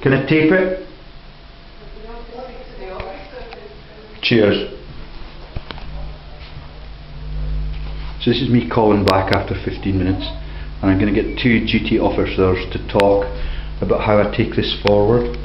Can I tape it? Cheers. So this is me calling back after 15 minutes, and I'm going to get two duty officers to talk about how I take this forward.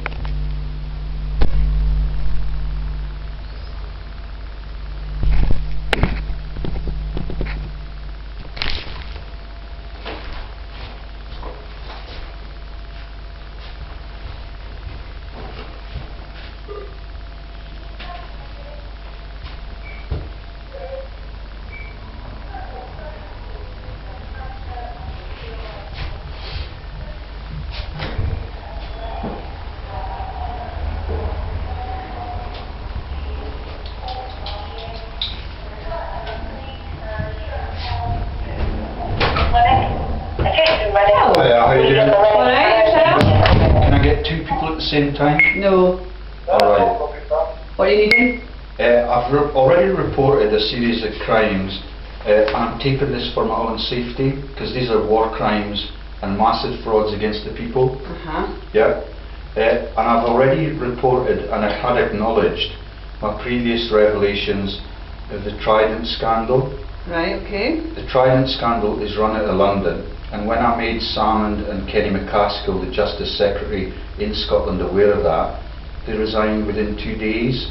How are you doing? Alright, Can I get two people at the same time? No. Alright. What are you needing? I've already reported a series of crimes, and I'm taping this for my own safety, because these are war crimes and massive frauds against the people. Yeah. And I've already reported and I had acknowledged my previous revelations of the Trident scandal. Right, okay. The Trident scandal is run out of London, and when I made Salmond and Kenny McCaskill, the Justice Secretary in Scotland, aware of that, they resigned within 2 days,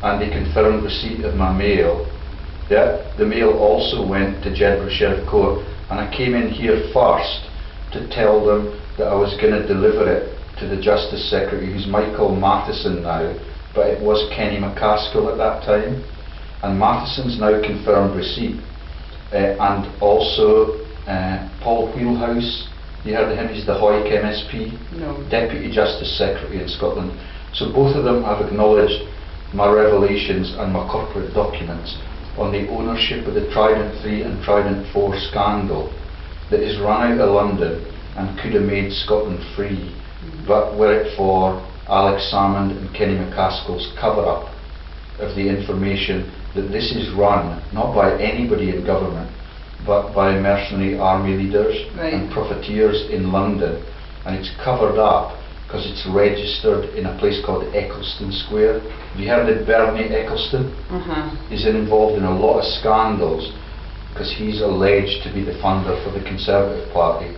and they confirmed receipt of my mail. Yeah, the mail also went to Jedburgh Sheriff Court, and I came in here first to tell them that I was going to deliver it to the Justice Secretary, who's Michael Matheson now, but it was Kenny McCaskill at that time. And Matheson's now confirmed receipt, and also Paul Wheelhouse, you heard of him, he's the Hoyk MSP, No. Deputy Justice Secretary in Scotland. So both of them have acknowledged my revelations and my corporate documents on the ownership of the Trident 3 and Trident 4 scandal that is run out of London and could have made Scotland free, but were it for Alex Salmond and Kenny McCaskill's cover-up of the information that this is run not by anybody in government but by mercenary army leaders and profiteers in London, and it's covered up because it's registered in a place called Eccleston Square. Have you heard of Bernie Eccleston? He's involved in a lot of scandals because he's alleged to be the funder for the Conservative Party,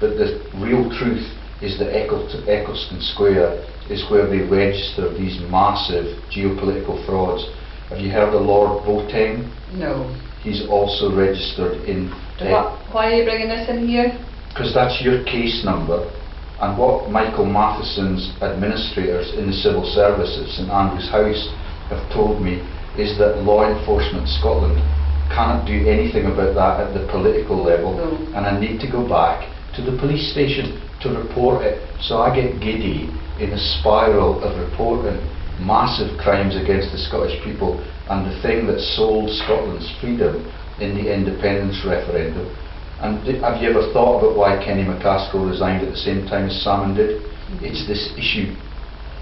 but the real truth is that Eccleston Square is where they register these massive geopolitical frauds. Have you heard of Lord Boateng? No. He's also registered in... Why are you bringing this in here? Because that's your case number, and what Michael Matheson's administrators in the civil service at St Andrew's House have told me is that Law Enforcement Scotland cannot do anything about that at the political level, and I need to go back to the police station to report it. So I get giddy in a spiral of reporting massive crimes against the Scottish people and the thing that sold Scotland's freedom in the independence referendum. And have you ever thought about why Kenny McCaskill resigned at the same time as Salmond did? It's this issue.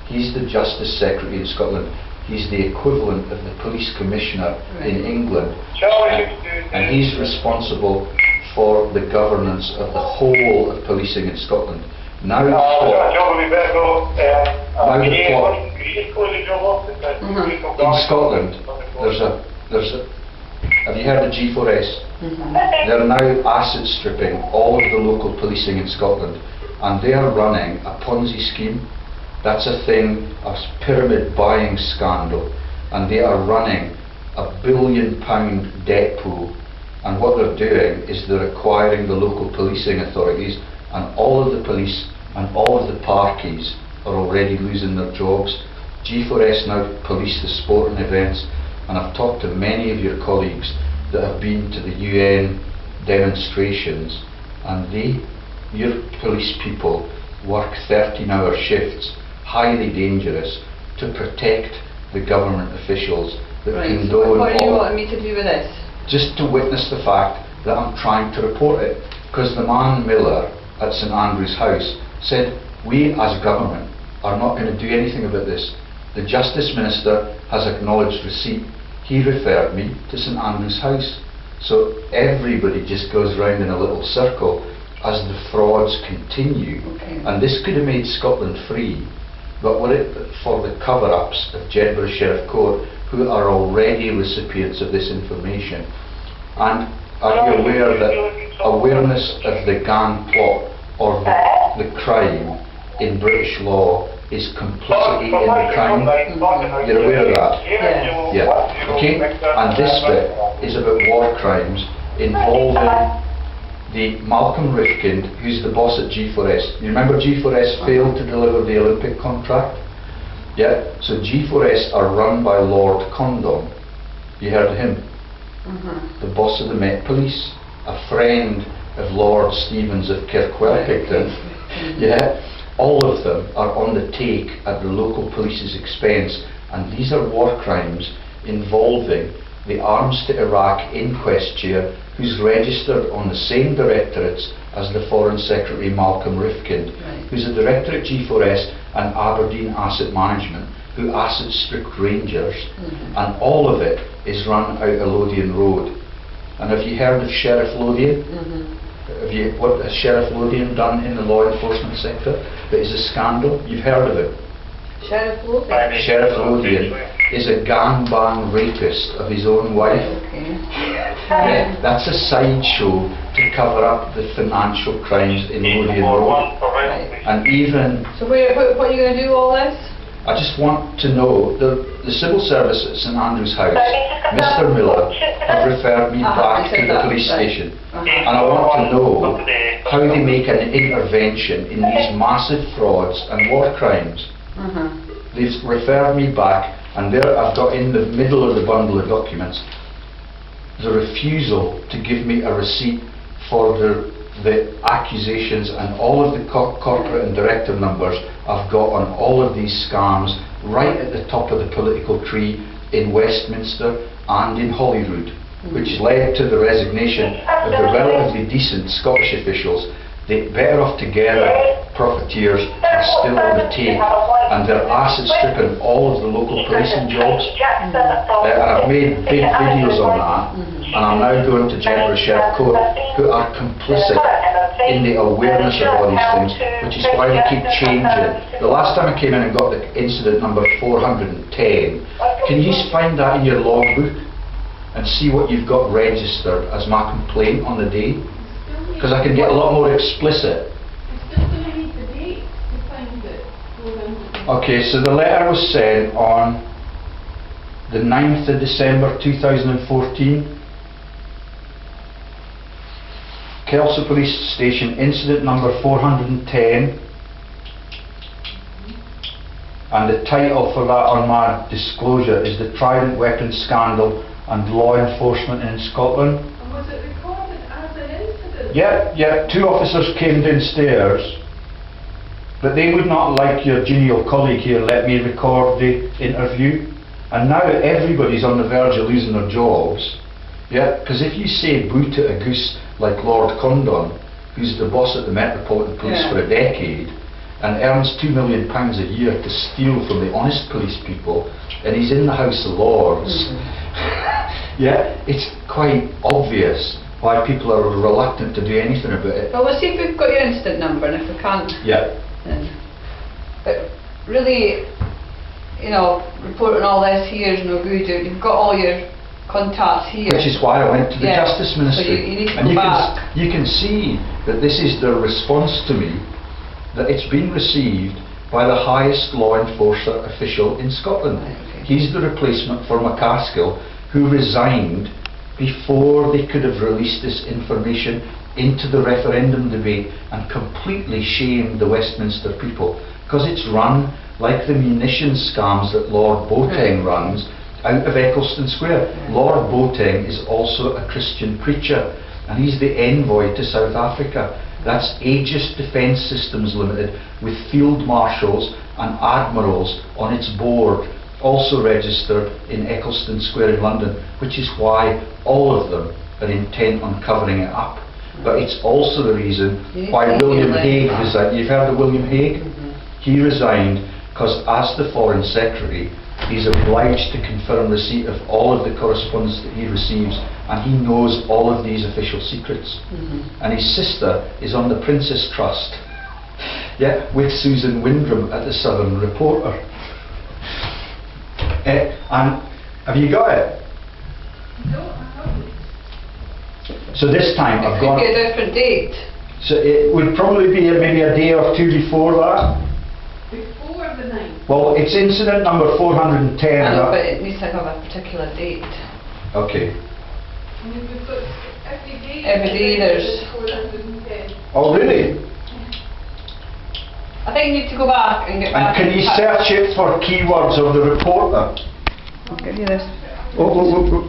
He's the Justice Secretary in Scotland. He's the equivalent of the Police Commissioner in England, and he's responsible for the governance of the whole of policing in Scotland. Now the plot in Scotland, have you heard of G4S? They're now asset stripping all of the local policing in Scotland, and they are running a Ponzi scheme. That's a thing, a pyramid buying scandal, and they are running £1 billion debt pool. And what they're doing is they're acquiring the local policing authorities, and all of the police and all of the parkies are already losing their jobs. G4S now police the sporting events, and I've talked to many of your colleagues that have been to the UN demonstrations, and your police people work 13-hour shifts, highly dangerous, to protect the government officials that condone. What do you want me to do with this? Just to witness the fact that I'm trying to report it, because the man Miller at St Andrew's House said, we as government are not going to do anything about this. The Justice Minister has acknowledged receipt. He referred me to St Andrew's House. So everybody just goes round in a little circle as the frauds continue, Okay. and this could have made Scotland free, but were it for the cover-ups of Jedburgh Sheriff Court, who are already recipients of this information. And are you aware that awareness of the gang plot or the crime in British law is complicity in the crime? You're aware of that? Yeah. Yeah. Okay? And this bit is about war crimes involving the Malcolm Rifkind, who's the boss at G4S. You remember G4S failed to deliver the Olympic contract? Yeah? So G4S are run by Lord Condom. You heard of him? The boss of the Met Police, a friend of Lord Stevens of Kirkcaldy. Yeah? All of them are on the take at the local police's expense, and these are war crimes involving the Arms to Iraq inquest chair, who's registered on the same directorates as the Foreign Secretary Malcolm Rifkind, who's a director at G4S and Aberdeen Asset Management, who asset stripped rangers, and all of it is run out of Lothian Road. And have you heard of Sheriff Lothian? What has Sheriff Lothian done in the law enforcement sector that is a scandal? You've heard of it? Sheriff Lothian? Sheriff Lothian is a gangbang rapist of his own wife. Okay. Yeah, that's a sideshow to cover up the financial crimes in Lothian Road. And even... So what are you going to do all this? I just want to know, the civil service at St Andrew's House, Mr Miller, have referred me back to the police station. And I want to know how they make an intervention in these massive frauds and war crimes. They've referred me back, and there I've got in the middle of the bundle of documents the refusal to give me a receipt for the accusations, and all of the corporate and director numbers I've got on all of these scams right at the top of the political tree in Westminster and in Holyrood, which led to the resignation of the relatively decent Scottish officials. The better off together profiteers are still on the take, and they're asset stripping all of the local policing jobs. And I've made big videos on that, and I'm now going to Jedburgh Sheriff Court, who are complicit in the awareness of all these things, which is why they keep changing. The last time I came in and got the incident number 410, can you find that in your logbook and see what you've got registered as my complaint on the day? Because I can get a lot more explicit. Okay, so the letter was sent on the 9th of December 2014. Kelso Police Station, incident number 410. And the title for that on my disclosure is The Trident Weapons Scandal and Law Enforcement in Scotland. And was it recorded as an incident? Yeah, two officers came downstairs, but they would not, like your genial colleague here, let me record the interview. And now everybody's on the verge of losing their jobs. Yeah, because if you say boo to a goose like Lord Condon, who's the boss at the Metropolitan Police for a decade, and earns £2 million a year to steal from the honest police people, and he's in the House of Lords, yeah, it's quite obvious why people are reluctant to do anything about it. Well, we'll see if we've got your incident number, and if we can't, then. But really, you know, reporting all this here is no good. You've got all your contacts here. Which is why I went to the Justice Ministry. So you need to and go back. you can see that this is their response to me, that it's been received by the highest law enforcer official in Scotland. He's the replacement for McCaskill, who resigned before they could have released this information into the referendum debate and completely shamed the Westminster people, because it's run like the munitions scams that Lord Boateng runs out of Eccleston Square. Lord Boateng is also a Christian preacher, and he's the envoy to South Africa. That's Aegis Defence Systems Limited, with field marshals and admirals on its board, also registered in Eccleston Square in London, which is why all of them are intent on covering it up. But it's also the reason why William Hague resigned. You've heard of William Hague? He resigned because as the Foreign Secretary, he's obliged to confirm receipt of all of the correspondence that he receives, and he knows all of these official secrets. And his sister is on the Princess Trust, yeah, with Susan Windram at the Southern Reporter. And have you got it? No, I haven't. So this time I've It gone. could be a different date. So it would probably be maybe a day or two before that. Before the 9th. Well, it's incident number 410. I know, but it needs to have a particular date. Okay. I mean, we've got every day. Every day there's- 410. Oh, really? I think you need to go back and get And back can in you touch. search it for keywords of the reporter? I'll give you this. Oh.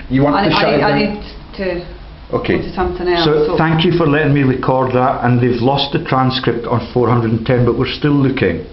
You want to shut it I down? need to Okay. go to something else. So thank you for letting me record that, and they've lost the transcript on 410, but we're still looking.